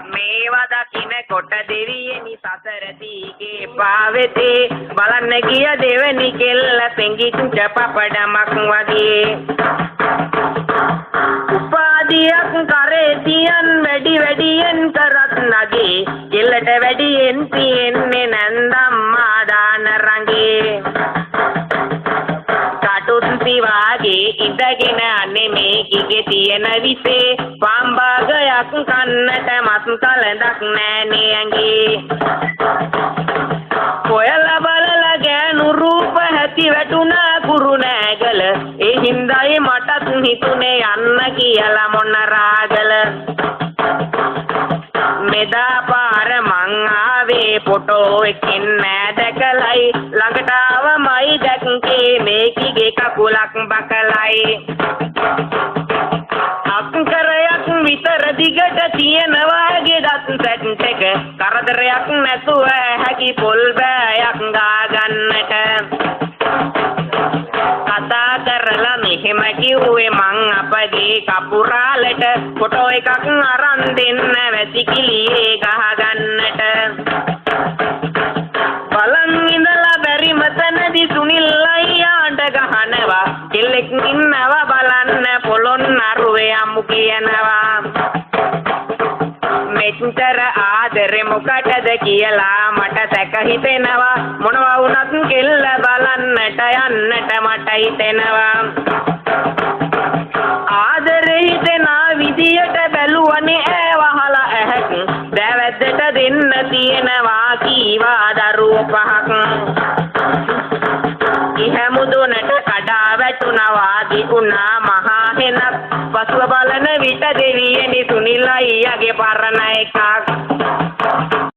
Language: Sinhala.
මේවා දකින්න කොට දෙවියනි සසරදීගේ පාවෙතේ බලන්න ගිය දෙවනි කෙල්ල පෙඟිච්ච පපඩමක් වගේ උපාදියක් කරේ තියන් වැඩි වැඩියෙන් කරත් නගේ කෙල්ලට වැඩියෙන් තියෙන්නේ නැන්දම්මා දාන රංගේ කටුත්ති වාගේ ඉඳගෙන අනේ මේකිගේ තියෙන විසේ පාම්බාගයක් කන්නට මස් කලඳක් නෑනේ ඇඟේ කොයලා බලලා ගෑනු රූප ඇති වැටුණා කුරු නෑගල ඒ හින්දායි මටත් හිතුනේ යන්න කියලා මොන රාගල මෙදා පාර මං ආවේ ෆොටෝ එකකින් නෑ දැකලයි ළඟට ආවමයි දැක්කේ මේකිගේ කකුලක් බකලයි අක්කරයක් විතර දිගට තියෙනවාගේ දත් සැට් එක කරදරයක් නැතුව හැකි පොල් බෑයක් ගාගන්නට කතා කරලා මෙහෙම කිව්වේ මං අපගේ කපුරාලට ෆොටෝ එකක් අරන් දෙන්න වැසිකිළියේ ගහගන්නට බලන් ඉඳලා බැරි මතනදි සුනිල් අයියාට ගහනවා කෙල්ලෙක් ඉන්නවා බලන්න පොළොන් අරුවේ අමු කියනවා මෙච්චර ආදරේ මොකටද කියලා මට තැක හිතෙනවා මොනවා වුණත් කෙල්ල බලන්නට යන්නට මට හිතෙනවා ආදරේ හිතෙන විදියට බැලුවනේ ඈවහලා ඇහැක් දැවැද්දට දෙන්න තියෙනවා කීවා දරුවෝ පහක් ඉහැමුදුනට කඩා වැටුණා දිකුණා මහා හෙනක් පසුව බලන විට දෙවියනි සුනිල් අයියාගේ පරණ එකක්